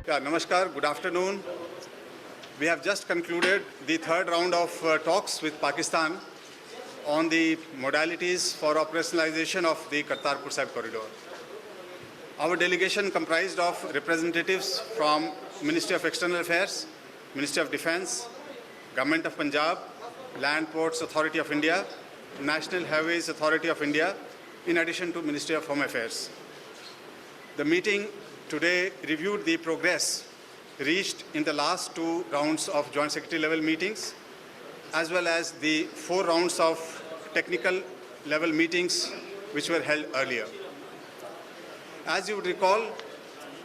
Yeah, Namaskar, good afternoon. We have just concluded the third round of talks with Pakistan on the modalities for operationalization of the Kartarpur Sahib corridor. Our delegation comprised of representatives from Ministry of External Affairs, Ministry of Defence, Government of Punjab, Land Ports Authority of India, National Highways Authority of India, in addition to Ministry of Home Affairs. The meeting today reviewed the progress reached in the last two rounds of Joint Secretary level meetings, as well as the 4 rounds of technical level meetings which were held earlier. As you would recall,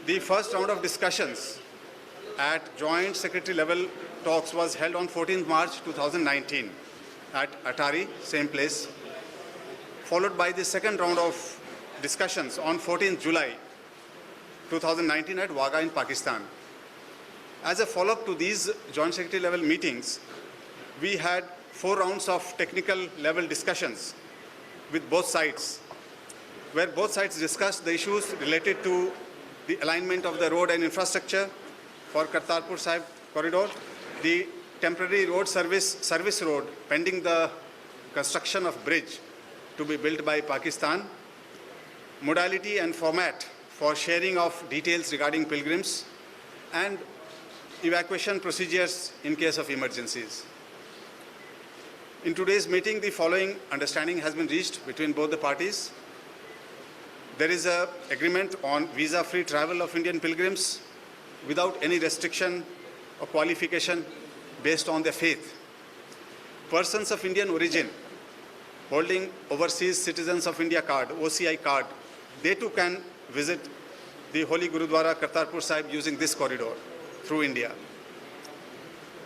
the first round of discussions at Joint Secretary level talks was held on 14th March 2019 at Atari, same place, followed by the second round of discussions on 14th July 2019 at Wagah in Pakistan. As a follow-up to these Joint Secretary level meetings, we had 4 rounds of technical level discussions with both sides, where both sides discussed the issues related to the alignment of the road and infrastructure for Kartarpur Sahib corridor, the temporary road service road pending the construction of bridge to be built by Pakistan, modality and format for sharing of details regarding pilgrims, and evacuation procedures in case of emergencies. In today's meeting, the following understanding has been reached between both the parties. There is an agreement on visa-free travel of Indian pilgrims without any restriction or qualification based on their faith. Persons of Indian origin holding Overseas Citizens of India card, OCI card, they too can visit the Holy Gurudwara Kartarpur Sahib using this corridor through India.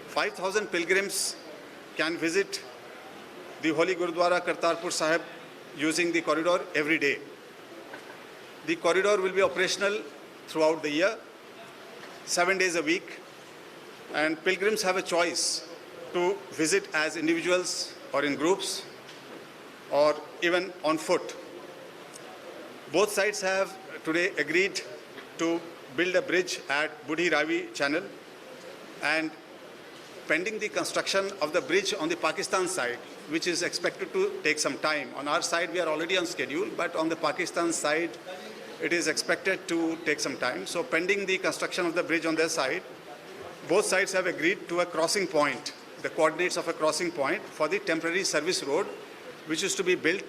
5,000 pilgrims can visit the Holy Gurudwara Kartarpur Sahib using the corridor every day. The corridor will be operational throughout the year, 7 days a week, and pilgrims have a choice to visit as individuals or in groups or even on foot. Both sides have today agreed to build a bridge at Budhi Ravi channel, and pending the construction of the bridge on the Pakistan side, which is expected to take some time. On our side, we are already on schedule, but on the Pakistan side, it is expected to take some time. So pending the construction of the bridge on their side, both sides have agreed to a crossing point, the coordinates of a crossing point for the temporary service road, which is to be built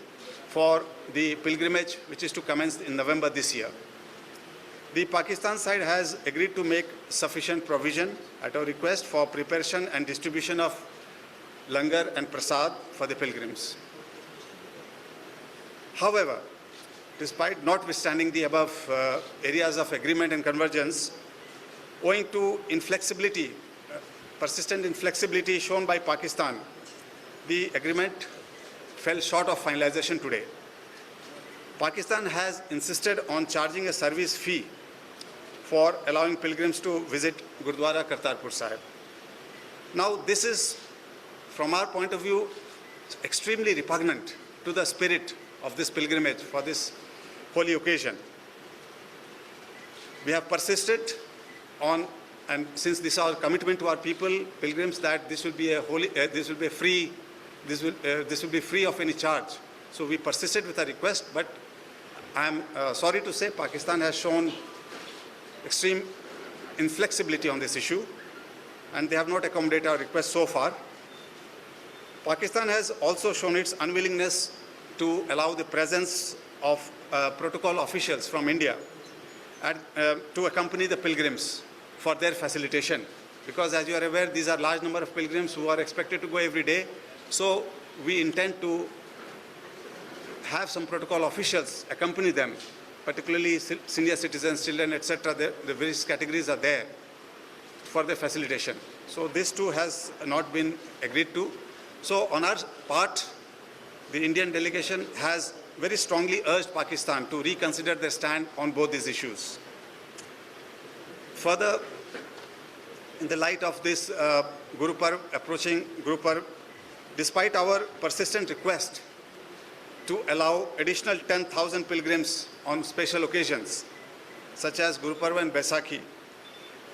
for the pilgrimage, which is to commence in November this year. The Pakistan side has agreed to make sufficient provision at our request for preparation and distribution of langar and prasad for the pilgrims. However, despite notwithstanding the above areas of agreement and convergence, owing to inflexibility, persistent inflexibility shown by Pakistan, the agreement fell short of finalization today. Pakistan has insisted on charging a service fee for allowing pilgrims to visit Gurdwara Kartarpur Sahib. Now, this is, from our point of view, extremely repugnant to the spirit of this pilgrimage for this holy occasion. We have persisted on, and since this is our commitment to our people, pilgrims, that this will be a holy, this will be free of any charge. So we persisted with our request, but I am sorry to say Pakistan has shown extreme inflexibility on this issue, and they have not accommodated our request so far. Pakistan has also shown its unwillingness to allow the presence of protocol officials from India to accompany the pilgrims for their facilitation. Because as you are aware, these are large number of pilgrims who are expected to go every day. So we intend to have some protocol officials accompany them, particularly senior citizens, children, etc. The various categories are there for their facilitation. So this too has not been agreed to. So on our part, the Indian delegation has very strongly urged Pakistan to reconsider their stand on both these issues. Further, in the light of this Guru Parv, approaching Guru Parv, despite our persistent request to allow additional 10,000 pilgrims on special occasions, such as Guru Parv and Baisakhi,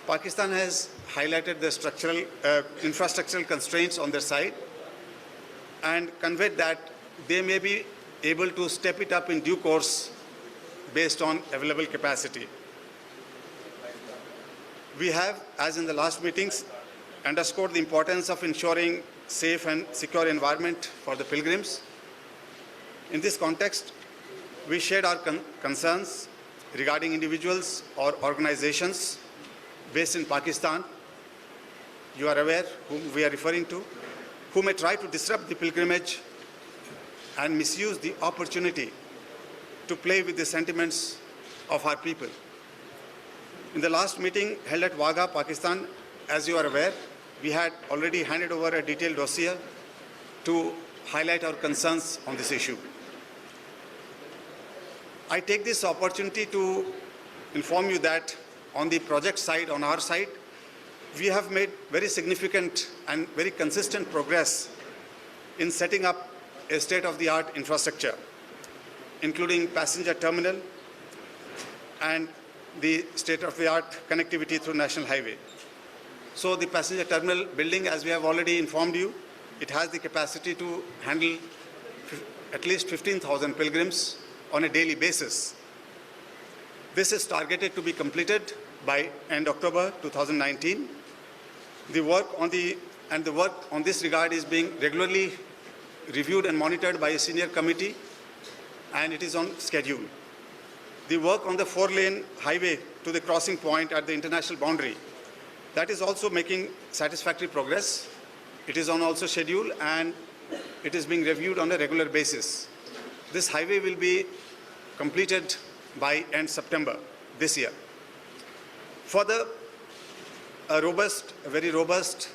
Pakistan has highlighted the infrastructural constraints on their side and conveyed that they may be able to step it up in due course based on available capacity. We have, as in the last meetings, underscored the importance of ensuring safe and secure environment for the pilgrims. In this context, we shared our concerns regarding individuals or organizations based in Pakistan, you are aware whom we are referring to, who may try to disrupt the pilgrimage and misuse the opportunity to play with the sentiments of our people. In the last meeting held at Wagah, Pakistan, as you are aware, we had already handed over a detailed dossier to highlight our concerns on this issue. I take this opportunity to inform you that on the project side, on our side, we have made very significant and very consistent progress in setting up a state-of-the-art infrastructure, including passenger terminal and the state-of-the-art connectivity through National Highway. So the passenger terminal building, as we have already informed you, it has the capacity to handle at least 15,000 pilgrims on a daily basis. This is targeted to be completed by end October 2019. The work on this regard is being regularly reviewed and monitored by a senior committee, and it is on schedule. The work on the 4-lane highway to the crossing point at the international boundary, that is also making satisfactory progress. It is on also schedule and it is being reviewed on a regular basis. This highway will be completed by end September this year. Further, a very robust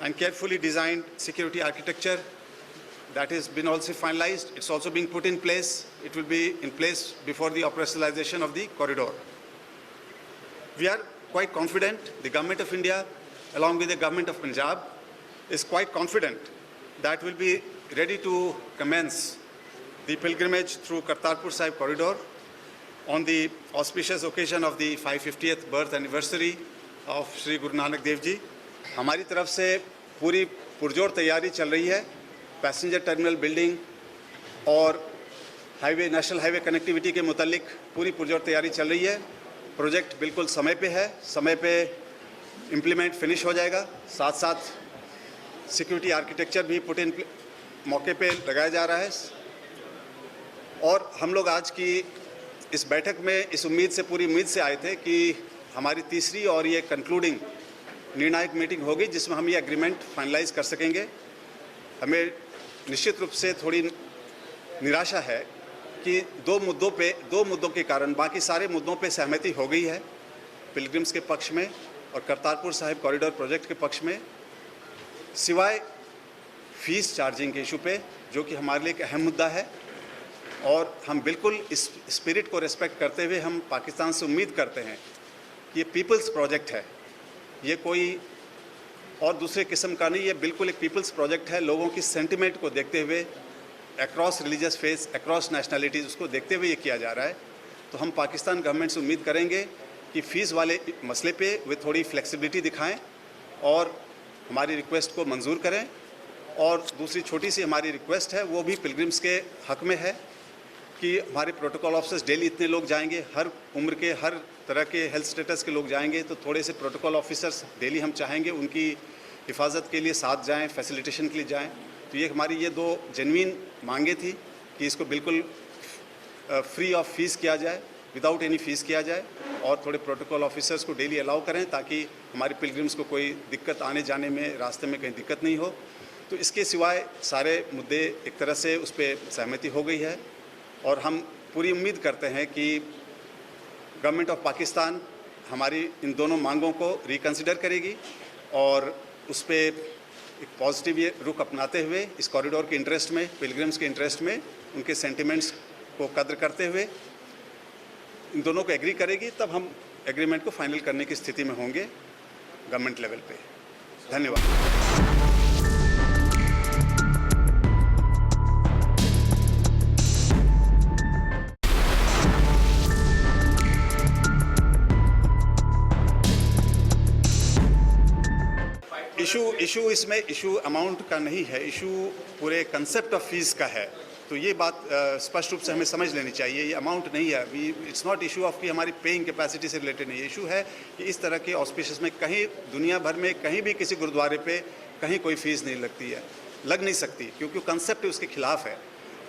and carefully designed security architecture that has been also finalized. It's also being put in place. It will be in place before the operationalization of the corridor. We are quite confident, the Government of India, along with the Government of Punjab, is quite confident that we'll be ready to commence the pilgrimage through Kartarpur Sahib corridor on the auspicious occasion of the 550th birth anniversary of Shri Guru Nanak Dev Ji. हमारी तरफ से पूरी पुरजोर तैयारी चल रही है। Passenger terminal building और हाईवे, नेशनल हाईवे कनेक्टिविटी के मुतालिक पूरी पुरजोर तैयारी चल रही है। प्रोजेक्ट बिल्कुल समय पे है, समय पे इम्प्लीमेंट फिनिश हो जाएगा। साथ साथ सिक्योरिटी आर्किटेक्चर भी पुट इन मौके पे लगाया जा रहा है। और हम लोग आज की इस बैठक में इस उम्मीद से, पूरी उम्मीद से आए थे कि हमारी तीसरी और ये कंक्लूडिंग निर्णायक मीटिंग होगी जिसमें हम ये एग्रीमेंट फाइनलाइज कर सकेंगे। हमें निश्चित रूप से थोड़ी निराशा है कि दो मुद्दों के कारण बाकी सारे मुद्दों पे सहमति हो गई है, पिलग्रिम्स के पक्ष में और करतारपुर साहिब कॉरिडोर प्रोजेक्ट के पक्ष में, सिवाय फीस चार्जिंग के इशू पे, जो कि हमारे लिए एक अहम मुद्दा है। और हम बिल्कुल इस स्पिरिट को रिस्पेक्ट करते हुए हम पाकिस्तान से उम्मीद करते हैं कि ये पीपल्स प्रोजेक्ट है, ये कोई और दूसरे किस्म का नहीं, ये बिल्कुल एक पीपल्स प्रोजेक्ट है। लोगों की सेंटिमेंट को देखते हुए, across religious faith, across nationalities, उसको देखते हुए ये किया जा रहा है। तो हम पाकिस्तान गवर्नमेंट से उम्मीद करेंगे कि फ़ीस वाले मसले पे वे थोड़ी फ्लेक्सिबिलिटी दिखाएं और हमारी रिक्वेस्ट को मंजूर करें। और दूसरी छोटी सी हमारी रिक्वेस्ट है, वो भी पिलग्रिम्स के हक़ में है कि हमारे प्रोटोकॉल ऑफिसर्स डेली इतने लोग जाएंगे, हर उम्र के, हर तरह के हेल्थ स्टेटस के लोग जाएंगे, तो थोड़े से प्रोटोकॉल ऑफिसर्स डेली हम चाहेंगे उनकी हिफाजत के लिए साथ जाएं, फैसिलिटेशन के लिए जाएं। तो ये हमारी ये दो जेन्युइन मांगे थी कि इसको बिल्कुल फ्री ऑफ फीस किया जाए, विदाउट एनी फ़ीस किया जाए, और थोड़े प्रोटोकॉल ऑफिसर्स को डेली अलाउ करें ताकि हमारे पिलग्रिम्स को कोई दिक्कत आने जाने में, रास्ते में कहीं दिक्कत नहीं हो। तो इसके सिवाय सारे मुद्दे एक तरह से उस पर सहमति हो गई है और हम पूरी उम्मीद करते हैं कि गवर्नमेंट ऑफ पाकिस्तान हमारी इन दोनों मांगों को रिकंसिडर करेगी और उस पर एक पॉजिटिव रुख अपनाते हुए इस कॉरिडोर के इंटरेस्ट में, पिलग्रिम्स के इंटरेस्ट में, उनके सेंटिमेंट्स को कदर करते हुए इन दोनों को एग्री करेगी। तब हम एग्रीमेंट को फाइनल करने की स्थिति में होंगे गवर्नमेंट लेवल पे। धन्यवाद। इशू अमाउंट का नहीं है, इशू पूरे कंसेप्ट ऑफ फीस का है। तो ये बात स्पष्ट रूप से हमें समझ लेनी चाहिए। ये अमाउंट नहीं है, इट्स नॉट इशू ऑफ कि हमारी पेइंग कैपेसिटी से रिलेटेड नहीं है। इशू है कि इस तरह के ऑस्पिशियस में कहीं दुनिया भर में कहीं भी किसी गुरुद्वारे पे कहीं कोई फीस नहीं लगती है, लग नहीं सकती, क्योंकि कंसेप्ट उसके खिलाफ है।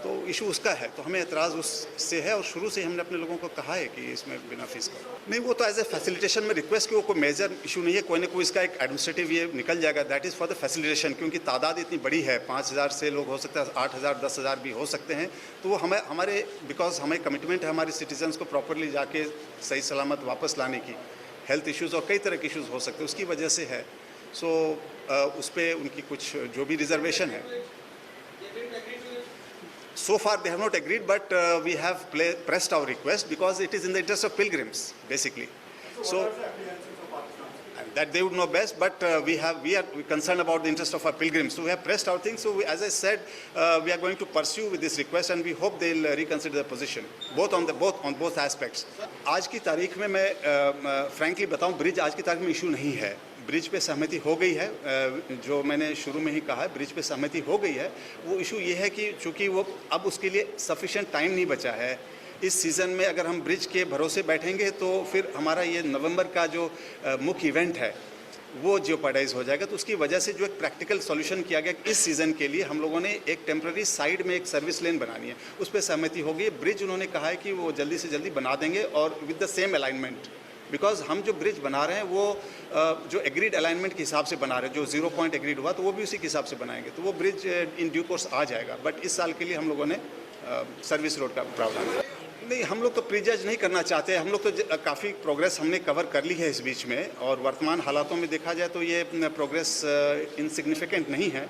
तो इशू उसका है, तो हमें एतराज़ उससे है और शुरू से हमने अपने लोगों को कहा है कि इसमें बिना फीस का नहीं। वो तो एज ए फैसिलिटेशन में रिक्वेस्ट की, वो कोई मेजर इशू नहीं है, कोई ना कोई इसका एक एडमिनिस्ट्रेटिव ये निकल जाएगा, that is for the facilitation. क्योंकि तादाद इतनी बड़ी है, 5,000 से लोग हो सकते हैं, 8,000 10,000 भी हो सकते हैं। तो वो हमारे बिकॉज हमें कमिटमेंट है हमारे सिटीजन्स को प्रॉपरली जाके सही सलामत वापस लाने की। हेल्थ इश्यूज़ और कई तरह के इश्यूज़ हो सकते हैं, उसकी वजह से है। सो उस पर उनकी कुछ जो भी रिजर्वेशन है, so far they have not agreed, but we have pressed our request because it is in the interest of pilgrims basically. So that they would know best, but we are concerned about the interest of our pilgrims, so we have pressed our things. So as I said, we are going to pursue with this request and we hope they'll reconsider the position on both aspects. आज की तारीख में मैं frankly बताऊं, bridge आज की तारीख में इशू नहीं है। ब्रिज पे सहमति हो गई है, जो मैंने शुरू में ही कहा है, ब्रिज पे सहमति हो गई है। वो इशू ये है कि चूँकि वो अब उसके लिए सफिशेंट टाइम नहीं बचा है। इस सीज़न में अगर हम ब्रिज के भरोसे बैठेंगे तो फिर हमारा ये नवंबर का जो मुख्य इवेंट है वो जियोपार्डाइज हो जाएगा। तो उसकी वजह से जो एक प्रैक्टिकल सॉल्यूशन किया गया इस सीज़न के लिए, हम लोगों ने एक टेम्प्रेरी साइड में एक सर्विस लेन बनानी है, उस पर सहमति हो गई। ब्रिज उन्होंने कहा है कि वो जल्दी से जल्दी बना देंगे और with the same alignment, because हम जो ब्रिज बना रहे हैं वो जो एग्रीड अलाइनमेंट के हिसाब से बना रहे हैं, जो 0 पॉइंट एग्रीड हुआ तो वो भी उसी के हिसाब से बनाएंगे। तो वो ब्रिज इन ड्यू कोर्स आ जाएगा, बट इस साल के लिए हम लोगों ने सर्विस रोड का प्रावधान है। नहीं, हम लोग तो प्रीजज नहीं करना चाहते। हम लोग तो काफ़ी प्रोग्रेस हमने कवर कर ली है इस बीच में, और वर्तमान हालातों में देखा जाए तो ये प्रोग्रेस इनसिग्निफिकेंट नहीं है,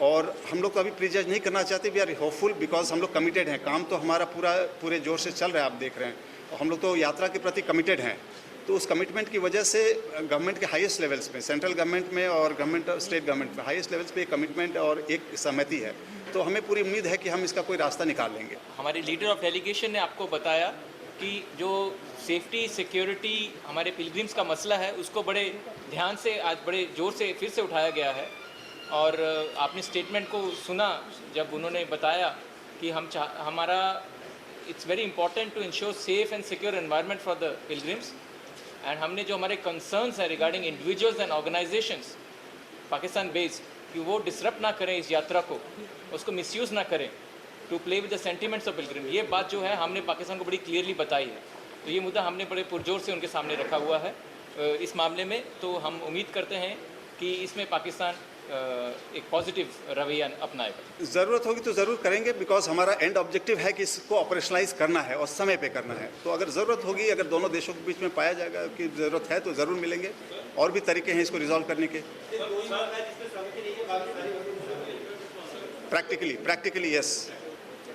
और हम लोग तो अभी प्रीजज नहीं करना चाहते। वी आर होपफुल बिकॉज हम लोग कमिटेड हैं, काम तो हमारा पूरे जोर से चल रहा है, आप देख रहे हैं, और हम लोग तो यात्रा के प्रति कमिटेड हैं। तो उस कमिटमेंट की वजह से गवर्नमेंट के हाईएस्ट लेवल्स में, सेंट्रल गवर्नमेंट में और गवर्नमेंट स्टेट गवर्नमेंट में हाईएस्ट लेवल्स पे कमिटमेंट और एक सहमति है। तो हमें पूरी उम्मीद है कि हम इसका कोई रास्ता निकाल लेंगे। हमारे लीडर ऑफ डेलीगेशन ने आपको बताया कि जो सेफ्टी सिक्योरिटी हमारे पिलग्रिम्स का मसला है उसको बड़े ध्यान से आज बड़े ज़ोर से फिर से उठाया गया है, और आपने स्टेटमेंट को सुना जब उन्होंने बताया कि हमारा it's very important to ensure safe and secure environment for the pilgrims, and हमने जो हमारे कंसर्न्स हैं regarding individuals and organisations Pakistan based, कि वो डिसरप्ट ना करें इस यात्रा को, उसको मिसयूज़ ना करें to play with the sentiments of pilgrim. ये बात जो है हमने पाकिस्तान को बड़ी क्लियरली बताई है। तो ये मुद्दा हमने बड़े पुरजोर से उनके सामने रखा हुआ है इस मामले में। तो हम उम्मीद करते हैं कि इसमें पाकिस्तान एक पॉजिटिव रवैया अपनाएगा। ज़रूरत होगी तो ज़रूर करेंगे, बिकॉज हमारा एंड ऑब्जेक्टिव है कि इसको ऑपरेशनलाइज करना है और समय पे करना है। तो अगर ज़रूरत होगी, अगर दोनों देशों के बीच में पाया जाएगा कि ज़रूरत है तो ज़रूर मिलेंगे। और भी तरीके हैं इसको रिजॉल्व करने के। Practically yes.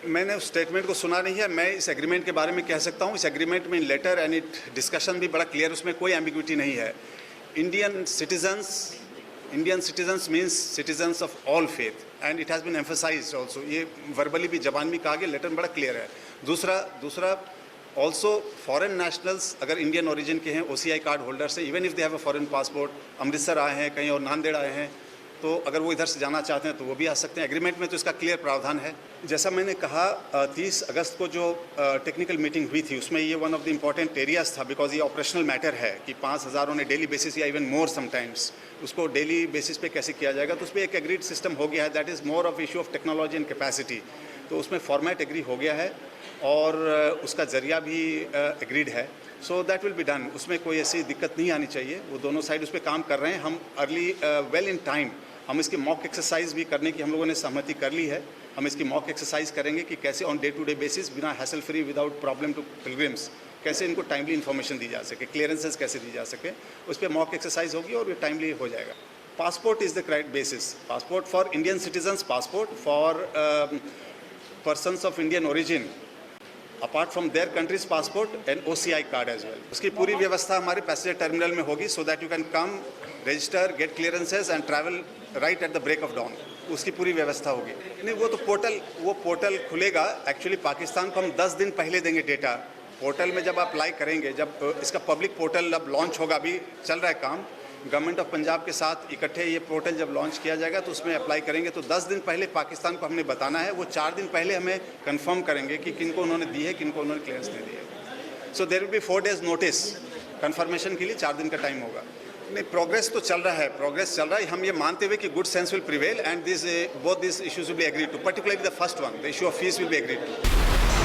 मैंने उस स्टेटमेंट को सुना नहीं है। मैं इस एग्रीमेंट के बारे में कह सकता हूँ, इस एग्रीमेंट में लेटर एंड इट डिस्कशन भी बड़ा क्लियर, उसमें कोई एम्बिग्विटी नहीं है। Indian citizens means citizens of all faith, and it has been emphasized also. ये वर्बली भी, जबान भी कहा गया, लेटर में बड़ा क्लियर है। दूसरा ऑल्सो फॉरेन नेशनल्स अगर इंडियन ओरिजिन के हैं, OCI कार्ड होल्डर्स हैं, even if they have a foreign passport, Amritsar आए हैं कहीं और नांदेड़ आए हैं, तो अगर वो इधर से जाना चाहते हैं तो वो भी आ सकते हैं। एग्रीमेंट में तो इसका क्लियर प्रावधान है। जैसा मैंने कहा, 30 अगस्त को जो टेक्निकल मीटिंग हुई थी उसमें ये one of the important areas था, बिकॉज ये ऑपरेशनल मैटर है कि 5,000 ने डेली बेसिस या इवन मोर समटाइम्स उसको डेली बेसिस पे कैसे किया जाएगा। तो उस पर एक एग्रीड सिस्टम हो गया है, that is more of issue of technology and capacity. तो उसमें फॉर्मेट एग्री हो गया है और उसका जरिया भी एग्रीड है। So that will be done. उसमें कोई ऐसी दिक्कत नहीं आनी चाहिए। वो दोनों साइड उस पर काम कर रहे हैं। हम अर्ली वेल इन टाइम हम इसकी मॉक एक्सरसाइज भी करने की हम लोगों ने सहमति कर ली है। हम इसकी मॉक एक्सरसाइज करेंगे कि कैसे on day to day basis, बिना hassle free, without problem to pilgrims, कैसे इनको टाइमली इन्फॉर्मेशन दी जा सके, क्लियरेंसेस कैसे दी जा सके, उस पर मॉक एक्सरसाइज होगी और ये टाइमली हो जाएगा। Passport is the correct basis. Passport for Indian citizens, passport for persons of Indian origin apart from their country's passport and OCI card as well. उसकी पूरी व्यवस्था हमारे पैसेंजर टर्मिनल में होगी, so that you can come, register, get clearances and travel right at the break of dawn. उसकी पूरी व्यवस्था होगी। नहीं, वो पोर्टल खुलेगा। एक्चुअली पाकिस्तान को हम 10 दिन पहले देंगे डेटा। पोर्टल में जब आप अप्लाई करेंगे, जब इसका पब्लिक पोर्टल अब लॉन्च होगा, अभी चल रहा है काम, गवर्नमेंट ऑफ पंजाब के साथ इकट्ठे ये पोर्टल जब लॉन्च किया जाएगा तो उसमें अप्लाई करेंगे, तो 10 दिन पहले पाकिस्तान को हमने बताना है, वो 4 दिन पहले हमें कंफर्म करेंगे कि किनको उन्होंने दी है, किनको उन्होंने क्लियरेंस नहीं दी है। So there will be 4 days notice, confirmation के लिए 4 दिन का टाइम होगा। नहीं, प्रोग्रेस तो चल रहा है, प्रोग्रेस चल रहा है। हम ये मानते हुए कि good sense will prevail and this both this issues will be agreed to, particularly the first one, the issue of fees will be agreed to.